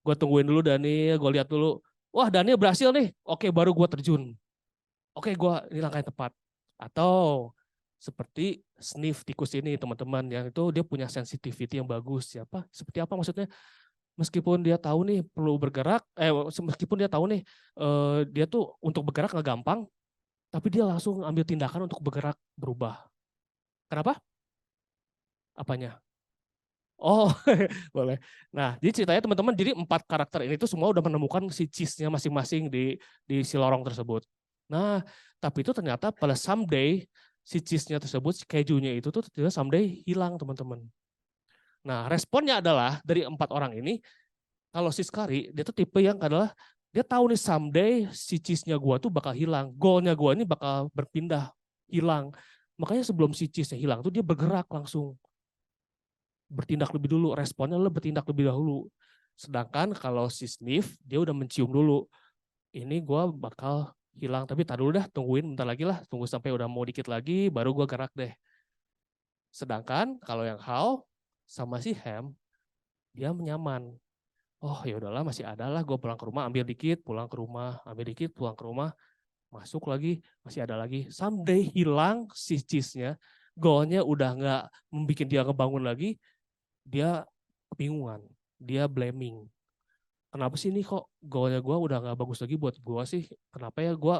S4: Gue tungguin dulu Daniel, gue lihat dulu. Wah Daniel berhasil nih, oke baru gue terjun. Oke ini langkah yang tepat. Atau seperti Sniff tikus ini teman-teman, yang itu dia punya sensitivity yang bagus. Siapa? Seperti apa maksudnya? Meskipun dia tahu nih perlu bergerak, meskipun dia tahu nih dia tuh untuk bergerak nggak gampang, tapi dia langsung ambil tindakan untuk bergerak berubah. Kenapa? Apanya? Oh, boleh. Nah, jadi ceritanya teman-teman, jadi 4 karakter ini tuh semua udah menemukan si cheese-nya masing-masing di si lorong tersebut. Nah, tapi itu ternyata pada someday si cheese-nya tersebut, si kejunya itu tuh ternyata someday hilang teman-teman. Nah, responnya adalah dari 4 orang ini, kalau si Scary, dia tuh tipe yang adalah, dia tahu nih someday si cheese-nya gua tuh bakal hilang. Goal-nya gua ini bakal berpindah, hilang. Makanya sebelum si cheese-nya hilang tuh dia bergerak langsung. Bertindak lebih dulu, responnya lo bertindak lebih dahulu. Sedangkan kalau si Sniff, dia udah mencium dulu. Ini gua bakal hilang, tapi tar dulu dah, tungguin bentar lagi lah, tunggu sampai udah mau dikit lagi, baru gua gerak deh. Sedangkan kalau yang How sama si Ham, dia nyaman. Oh ya udahlah, masih ada lah, gue pulang ke rumah, ambil dikit, pulang ke rumah, ambil dikit, pulang ke rumah, masuk lagi, masih ada lagi. Someday hilang si cheese-nya, goalnya udah nggak membuat dia ngebangun lagi, dia kebingungan, dia blaming. kenapa sih ini kok golnya gue udah nggak bagus lagi buat gue sih? Kenapa ya gue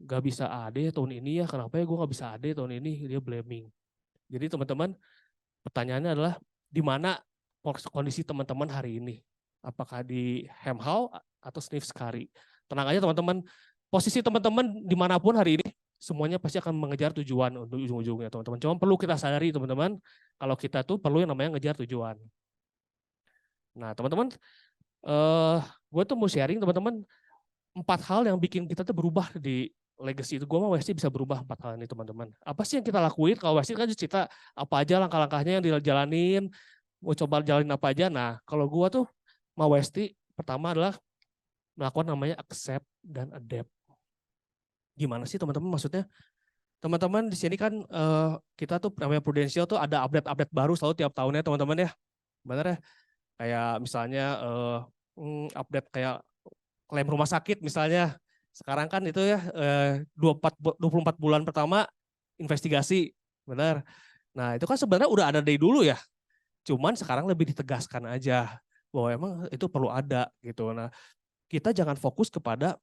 S4: nggak bisa AD tahun ini ya? Kenapa ya gue nggak bisa AD tahun ini? Dia blaming. Jadi teman-teman, pertanyaannya adalah di mana kondisi teman-teman hari ini? Apakah di Hemhau atau Sniff Sekari? Tenang aja teman-teman, posisi teman-teman dimanapun hari ini, semuanya pasti akan mengejar tujuan untuk ujung-ujungnya teman-teman. Cuma perlu kita sadari teman-teman, kalau kita tuh perlu yang namanya ngejar tujuan. Nah teman-teman, gue tuh mau sharing teman-teman 4 hal yang bikin kita tuh berubah di legacy itu. Gue mau Westi bisa berubah 4 hal ini teman-teman. Apa sih yang kita lakuin? Kalau Westi kan cerita apa aja langkah-langkahnya yang dijalanin, mau coba jalanin apa aja. Nah kalau gue tuh mau Westi, pertama adalah melakukan namanya accept dan adapt. Gimana sih teman-teman maksudnya? Teman-teman di sini kan kita tuh namanya Prudential tuh ada update-update baru selalu tiap tahunnya teman-teman ya. Benar ya? Kayak misalnya update kayak klaim rumah sakit misalnya. Sekarang kan itu ya 24 bulan pertama investigasi, benar. Nah itu kan sebenarnya udah ada dari dulu ya. Cuman sekarang lebih ditegaskan aja bahwa emang itu perlu ada gitu. Nah kita jangan fokus kepada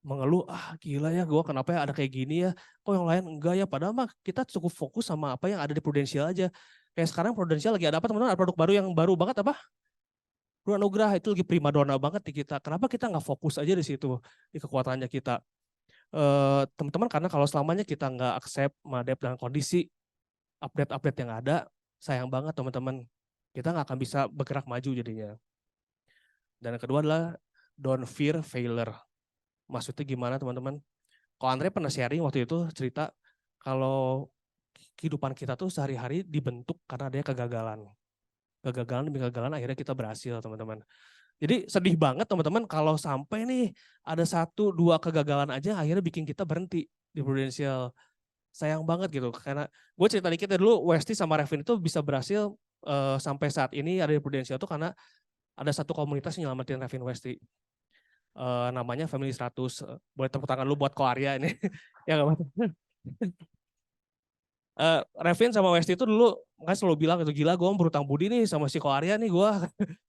S4: mengeluh, gila ya gue kenapa ya ada kayak gini ya, kok yang lain enggak ya, padahal mah kita cukup fokus sama apa yang ada di Prudential aja. Kayak sekarang Prudential lagi ada apa teman-teman, ada produk baru yang baru banget apa? Bro Anugrah itu lagi primadona banget di kita. Kenapa kita nggak fokus aja di situ, di kekuatannya kita? Teman-teman karena kalau selamanya kita nggak accept, adapt dengan kondisi update-update yang ada, sayang banget teman-teman. Kita nggak akan bisa bergerak maju jadinya. Dan yang kedua adalah don't fear failure. Maksudnya gimana teman-teman? Kalau Andre pernah sharing waktu itu cerita kalau kehidupan kita tuh sehari-hari dibentuk karena adanya kegagalan. Kegagalan demi kegagalan akhirnya kita berhasil teman-teman. Jadi sedih banget teman-teman kalau sampai nih ada 1-2 kegagalan aja akhirnya bikin kita berhenti di Prudential. Sayang banget gitu karena gue cerita dikit ya dulu, Westi sama Revin itu bisa berhasil sampai saat ini ada di Prudential tuh karena ada satu komunitas yang nyelamatin Revin Westi. Namanya Family 100. Boleh tepuk tangan lu buat Ko Arya ini. Ya enggak apa-apa. Revin sama Westi itu dulu kan selalu bilang gitu, gila gue berutang budi nih sama si Ko Arya nih gue.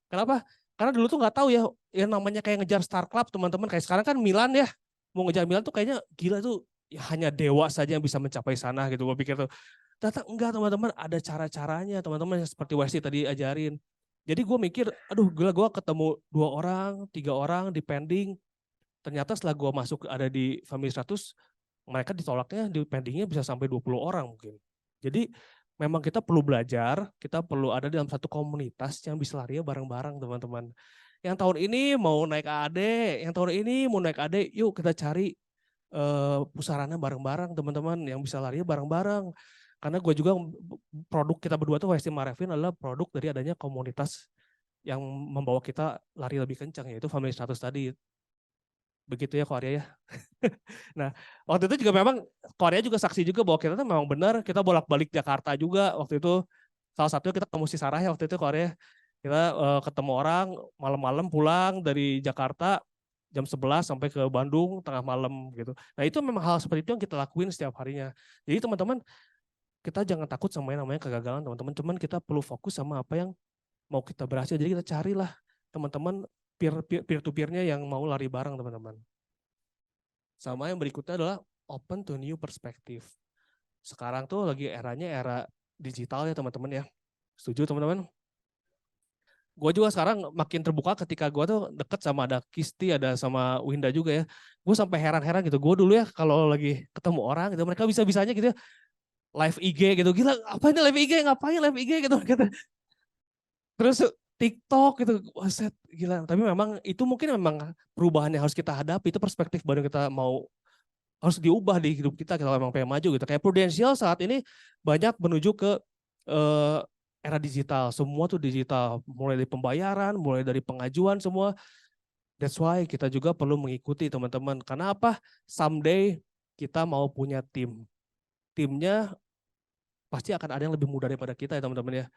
S4: Kenapa? Karena dulu tuh nggak tahu ya, yang namanya kayak ngejar Star Club teman-teman. Kayak sekarang kan Milan ya, mau ngejar Milan tuh kayaknya gila tuh ya, hanya dewa saja yang bisa mencapai sana gitu. Gue pikir tuh, ternyata enggak teman-teman, ada cara-caranya teman-teman yang seperti Westi tadi ajarin. Jadi gue mikir, aduh gila gue ketemu 2 orang, 3 orang depending. Ternyata setelah gue masuk ada di Family 100, mereka ditolaknya di pendingnya bisa sampai 20 orang mungkin. Jadi memang kita perlu belajar, kita perlu ada dalam satu komunitas yang bisa lari bareng-bareng teman-teman. Yang tahun ini mau naik AD, yang tahun ini mau naik AD, yuk kita cari pusarannya bareng-bareng teman-teman, yang bisa lari bareng-bareng. Karena gue juga produk kita berdua tuh Westi sama Revin adalah produk dari adanya komunitas yang membawa kita lari lebih kencang, yaitu Family 100 tadi. Begitu ya Ko Arya ya. Nah waktu itu juga memang Ko Arya juga saksi juga bahwa kita tuh memang benar, kita bolak-balik Jakarta juga waktu itu. Salah satunya kita ketemu si Sarah ya waktu itu Ko Arya. Kita ketemu orang malam-malam pulang dari Jakarta jam 11 sampai ke Bandung tengah malam gitu. Nah itu memang hal seperti itu yang kita lakuin setiap harinya. Jadi teman-teman kita jangan takut sama yang namanya kegagalan teman-teman. Cuman kita perlu fokus sama apa yang mau kita berhasil. Jadi kita carilah teman-teman peer-to-peernya yang mau lari bareng teman-teman. Sama yang berikutnya adalah open to new perspective. Sekarang tuh lagi eranya era digital ya teman-teman ya. Setuju teman-teman? Gue juga sekarang makin terbuka ketika gue tuh deket sama ada Kisti, ada sama Winda juga ya. Gue sampai heran-heran gitu. Gue dulu ya kalau lagi ketemu orang gitu, mereka bisa-bisanya gitu ya, live IG gitu. Gila, apa ini live IG? Ngapain live IG gitu? Terus TikTok gitu, waset gila. Tapi memang itu mungkin memang perubahan yang harus kita hadapi, itu perspektif baru kita mau harus diubah di hidup kita kalau memang pengen maju gitu. Kayak Prudential saat ini banyak menuju ke era digital, semua tuh digital, mulai dari pembayaran, mulai dari pengajuan semua. That's why kita juga perlu mengikuti teman-teman. Karena apa? Someday kita mau punya tim. Timnya pasti akan ada yang lebih mudah daripada kita ya teman-teman ya.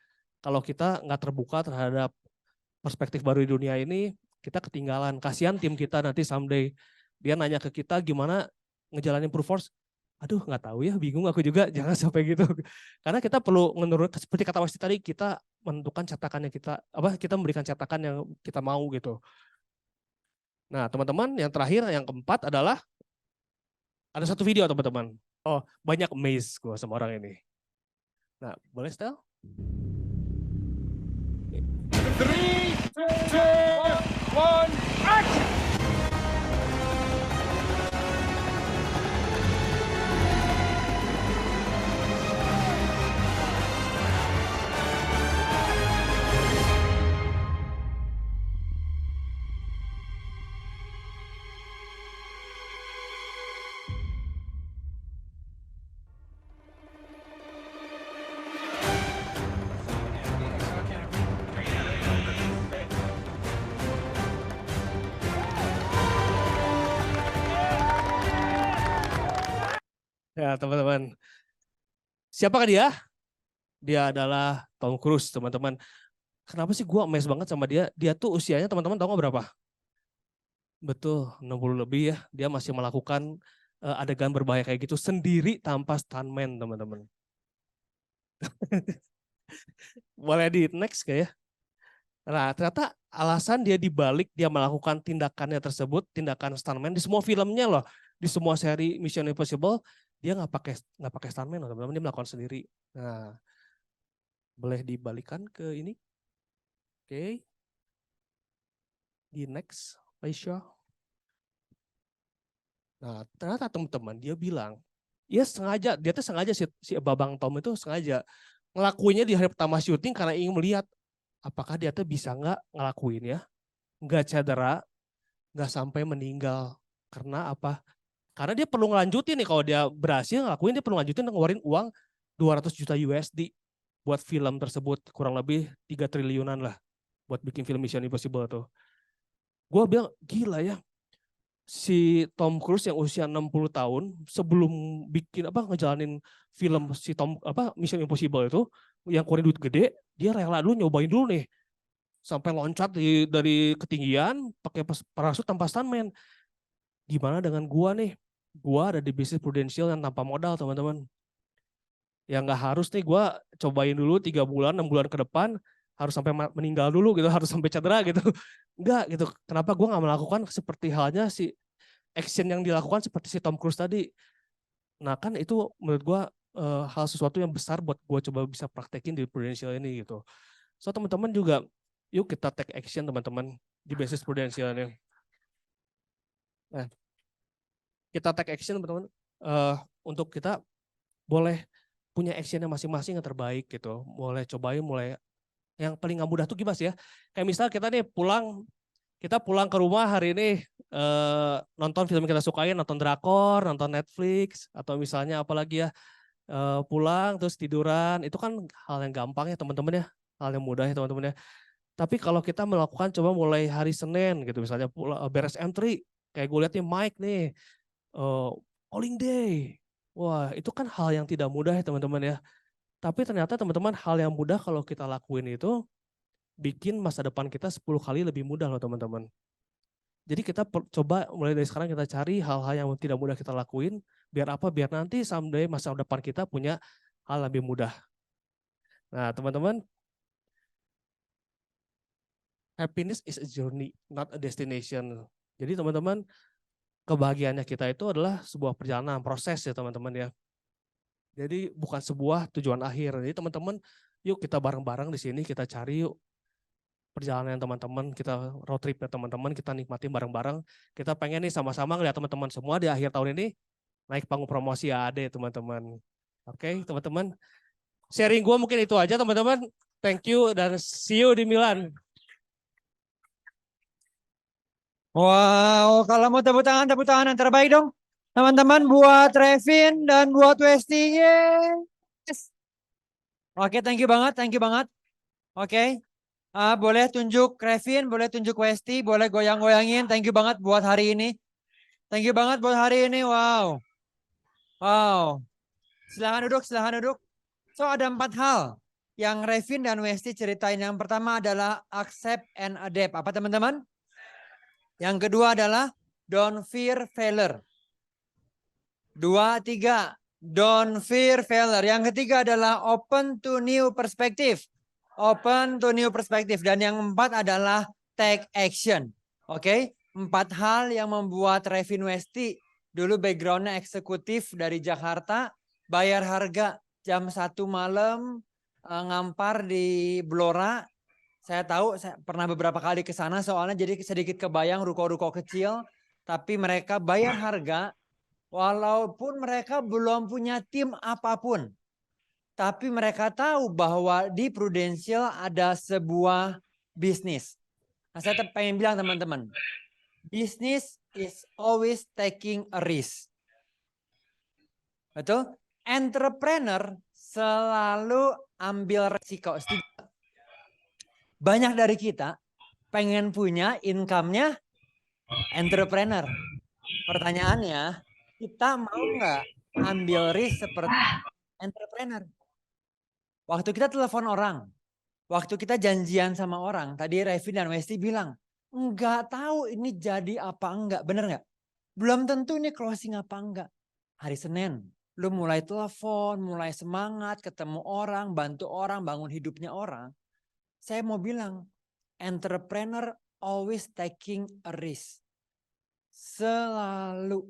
S4: Kalau kita nggak terbuka terhadap perspektif baru di dunia ini, kita ketinggalan. Kasihan tim kita nanti someday. Dia nanya ke kita gimana ngejalanin proof force. Aduh nggak tahu ya, bingung aku juga, jangan sampai gitu. Karena kita perlu menurut, seperti kata Westi tadi, kita menentukan cetakannya kita memberikan cetakan yang kita mau gitu. Nah, teman-teman, yang terakhir, yang keempat adalah ada satu video, teman-teman. Oh, banyak amaze gue sama orang ini. Nah, boleh setel?
S6: 3, 2, 1, action!
S4: Ya, teman-teman. Siapakah dia? Dia adalah Tom Cruise, teman-teman. Kenapa sih gue amazed banget sama dia? Dia tuh usianya teman-teman tahu nggak berapa? Betul, 60 lebih ya. Dia masih melakukan adegan berbahaya kayak gitu sendiri tanpa stuntman, teman-teman. Boleh di next kayak ya? Nah, ternyata alasan dia dibalik dia melakukan tindakannya tersebut, tindakan stuntman di semua filmnya loh, di semua seri Mission Impossible, dia nggak pakai stuntman loh, teman-teman, dia melakukan sendiri. Nah, boleh dibalikan ke ini? Oke. Di next, Aisyah. Nah, ternyata teman-teman dia bilang, dia tuh sengaja si Babang Tom itu sengaja ngelakuinnya di hari pertama syuting karena ingin melihat apakah dia tuh bisa nggak ngelakuin ya, nggak cedera, nggak sampai meninggal. Karena apa? Karena dia perlu ngelanjutin nih, kalau dia berhasil ngelakuin dia perlu ngelanjutin ngeluarin uang 200 juta USD buat film tersebut, kurang lebih 3 triliunan lah buat bikin film Mission Impossible tuh. Gue bilang gila ya, si Tom Cruise yang usia 60 tahun sebelum bikin ngejalanin film si Mission Impossible itu yang keluarin duit gede, dia rela dulu nyobain dulu nih sampai loncat dari ketinggian pakai parasut tanpa stuntman. Gimana dengan gua nih? Gua ada di bisnis prudensial yang tanpa modal, teman-teman. Yang nggak harus nih gua cobain dulu 3 bulan, 6 bulan ke depan harus sampai meninggal dulu gitu, harus sampai cedera gitu. Enggak gitu. Kenapa gua nggak melakukan seperti halnya si action yang dilakukan seperti si Tom Cruise tadi. Nah kan itu menurut gua hal sesuatu yang besar buat gua coba bisa praktekin di Prudential ini gitu. So teman-teman juga yuk kita take action teman-teman di bisnis Prudential ini. Nah, kita take action teman-teman untuk kita boleh punya actionnya masing-masing yang terbaik gitu. Mulai cobain, mulai yang paling nggak mudah tuh gimana sih ya? Kayak misal kita nih kita pulang ke rumah hari ini nonton film yang kita sukain, nonton drakor, nonton Netflix, atau misalnya apalagi ya pulang terus tiduran, itu kan hal yang gampang ya teman-teman ya, hal yang mudah ya teman-teman ya. Tapi kalau kita melakukan coba mulai hari Senin gitu, misalnya beres entry, kayak gue lihat nih Mike nih, polling day, wah itu kan hal yang tidak mudah ya teman-teman ya. Tapi ternyata teman-teman hal yang mudah kalau kita lakuin itu bikin masa depan kita 10 kali lebih mudah loh teman-teman. Jadi kita coba mulai dari sekarang kita cari hal-hal yang tidak mudah kita lakuin. Biar apa? Biar nanti someday masa depan kita punya hal lebih mudah. Nah teman-teman, happiness is a journey, not a destination. Jadi teman-teman, kebahagiaannya kita itu adalah sebuah perjalanan, proses ya teman-teman ya. Jadi bukan sebuah tujuan akhir. Jadi teman-teman, yuk kita bareng-bareng di sini, kita cari yuk perjalanan teman-teman, kita road trip ya teman-teman, kita nikmatin bareng-bareng. Kita pengen nih sama-sama ngeliat teman-teman semua di akhir tahun ini naik panggung promosi AAD teman-teman. Oke teman-teman, sharing gue mungkin itu aja teman-teman. Thank you dan see you di Milan.
S7: Wow, kalau mau tepuk tangan yang terbaik dong. Teman-teman buat Revin dan buat Westi. Yes. Oke, thank you banget. Oke. Boleh tunjuk Revin, boleh tunjuk Westi, boleh goyang-goyangin. Thank you banget buat hari ini. Wow. Wow. Silahkan duduk. So ada 4 hal yang Revin dan Westi ceritain. Yang pertama adalah accept and adapt. Apa teman-teman? Yang kedua adalah don't fear failure. 2, 3, don't fear failure. Yang ketiga adalah open to new perspective. Dan yang 4 adalah take action. Oke. 4 hal yang membuat Revin Westi dulu backgroundnya eksekutif dari Jakarta, bayar harga jam 1 malam, ngampar di Blora. Saya tahu, saya pernah beberapa kali ke sana soalnya jadi sedikit kebayang ruko-ruko kecil. Tapi mereka bayar harga walaupun mereka belum punya tim apapun. Tapi mereka tahu bahwa di Prudential ada sebuah bisnis. Nah, saya pengen bilang teman-teman, business is always taking a risk. Betul? Entrepreneur selalu ambil resiko. Banyak dari kita pengen punya income-nya entrepreneur. Pertanyaannya, kita mau nggak ambil risk seperti entrepreneur? Waktu kita telepon orang, waktu kita janjian sama orang, tadi Revin dan Westi bilang, enggak tahu ini jadi apa enggak, bener nggak? Belum tentu ini closing apa enggak. Hari Senin, lu mulai telepon, mulai semangat, ketemu orang, bantu orang, bangun hidupnya orang. Saya mau bilang, entrepreneur always taking a risk. Selalu.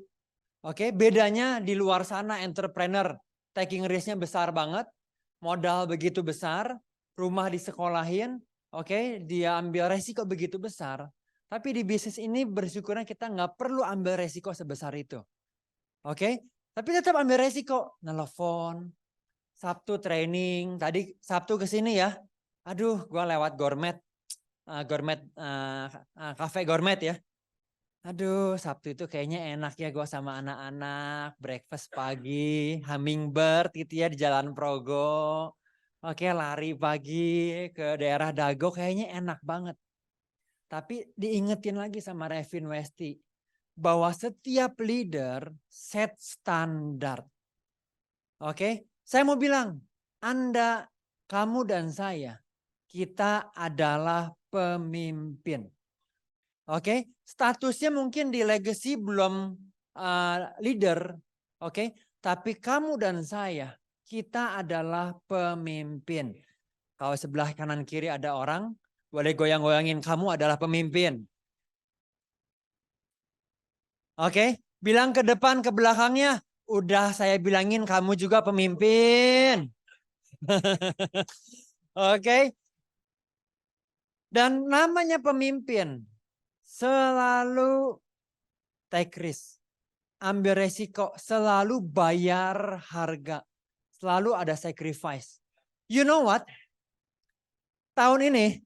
S7: Oke, bedanya di luar sana entrepreneur taking risk-nya besar banget. Modal begitu besar, rumah disekolahin, oke, dia ambil resiko begitu besar. Tapi di bisnis ini bersyukurnya kita nggak perlu ambil resiko sebesar itu. Oke, tapi tetap ambil resiko. Nelfon, Sabtu training, tadi Sabtu ke sini ya. Aduh, gua lewat gourmet, cafe gourmet ya. Aduh, Sabtu itu kayaknya enak ya gue sama anak-anak, breakfast pagi, hummingbird gitu ya di Jalan Progo. Oke, lari pagi ke daerah Dago kayaknya enak banget. Tapi diingetin lagi sama Revin Westi bahwa setiap leader set standar. Oke, saya mau bilang, Anda, kamu dan saya, kita adalah pemimpin. Oke, statusnya mungkin di legacy belum leader, oke, tapi kamu dan saya, kita adalah pemimpin. Kalau sebelah kanan kiri ada orang, boleh goyang-goyangin, kamu adalah pemimpin. Oke, bilang ke depan, ke belakangnya, udah saya bilangin kamu juga pemimpin. Oke, dan namanya pemimpin. Selalu take risk, ambil resiko, selalu bayar harga, selalu ada sacrifice. You know what? Tahun ini,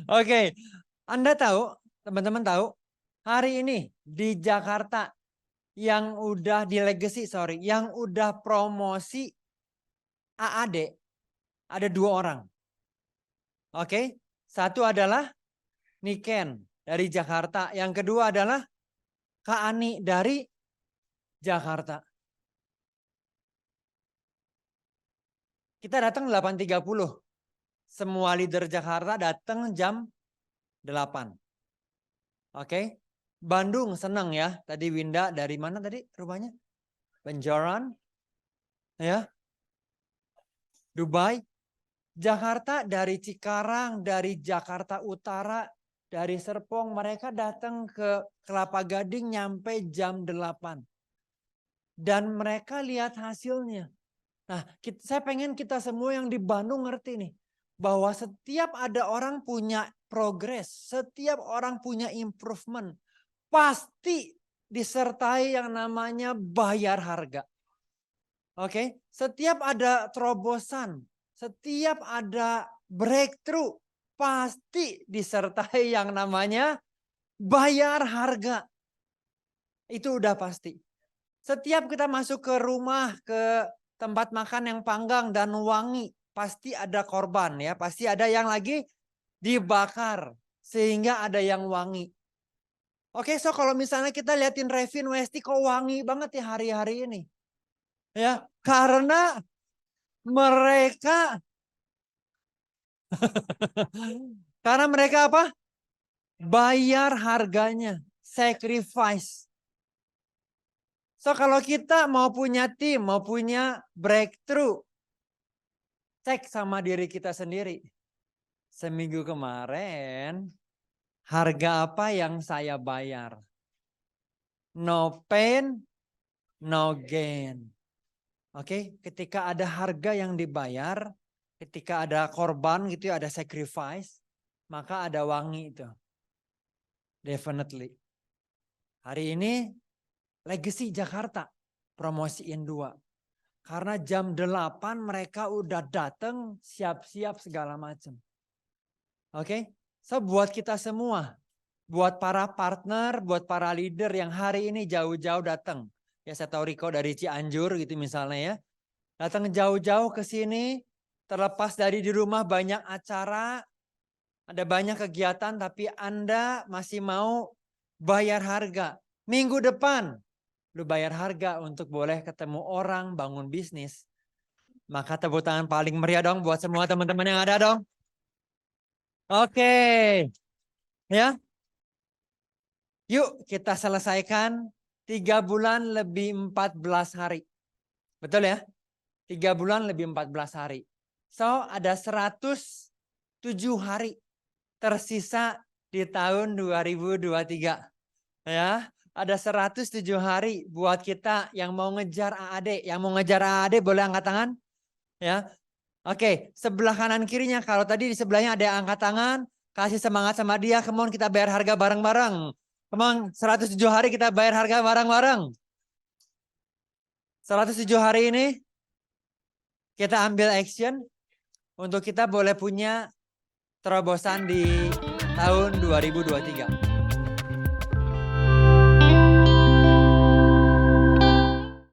S7: oke, Anda tahu, teman-teman tahu, hari ini di Jakarta yang udah di legacy, yang udah promosi AAD. Ada 2 orang. Oke, satu adalah Niken dari Jakarta. Yang kedua adalah Kak Ani dari Jakarta. Kita datang 8.30. Semua leader Jakarta datang jam 8. Oke, Bandung senang ya. Tadi Winda dari mana tadi rumahnya? Benjoran. Ya. Dubai. Jakarta dari Cikarang, dari Jakarta Utara, dari Serpong, mereka datang ke Kelapa Gading nyampe jam 8. Dan mereka lihat hasilnya. Nah, saya pengen kita semua yang di Bandung ngerti nih. Bahwa setiap ada orang punya progres, setiap orang punya improvement, pasti disertai yang namanya bayar harga. Oke, setiap ada terobosan, setiap ada breakthrough, pasti disertai yang namanya bayar harga. Itu udah pasti. Setiap kita masuk ke rumah, ke tempat makan yang panggang dan wangi, pasti ada korban ya. Pasti ada yang lagi dibakar sehingga ada yang wangi. Oke, so kalau misalnya kita liatin Revin Westi kok wangi banget ya hari-hari ini. Ya, karena mereka apa? Bayar harganya, sacrifice. So kalau kita mau punya tim, mau punya breakthrough, cek sama diri kita sendiri. Seminggu kemarin, harga apa yang saya bayar? No pain, no gain. Oke, ketika ada harga yang dibayar, ketika ada korban gitu ya, ada sacrifice, maka ada wangi itu. Definitely. Hari ini Legacy Jakarta promosiin 2. Karena jam 8 mereka udah datang siap-siap segala macam. Oke, so buat kita semua, buat para partner, buat para leader yang hari ini jauh-jauh datang. Ya saya tahu Riko dari Cianjur gitu misalnya ya. Datang jauh-jauh ke sini, terlepas dari di rumah banyak acara, ada banyak kegiatan tapi Anda masih mau bayar harga. Minggu depan lu bayar harga untuk boleh ketemu orang, bangun bisnis. Maka tepuk tangan paling meriah dong buat semua teman-teman yang ada dong. Oke. Ya. Yuk kita selesaikan 3 bulan lebih 14 hari. Betul ya? 3 bulan lebih 14 hari. So ada 107 hari tersisa di tahun 2023. Ya. Ada 107 hari buat kita yang mau ngejar AAD. Yang mau ngejar AAD boleh angkat tangan? Ya. Oke, sebelah kanan kirinya. Kalau tadi di sebelahnya ada yang angkat tangan. Kasih semangat sama dia. Come on, kita bayar harga bareng-bareng. Come on, 107 hari kita bayar harga bareng-bareng. 107 hari ini kita ambil action. Untuk kita boleh punya terobosan di tahun 2023.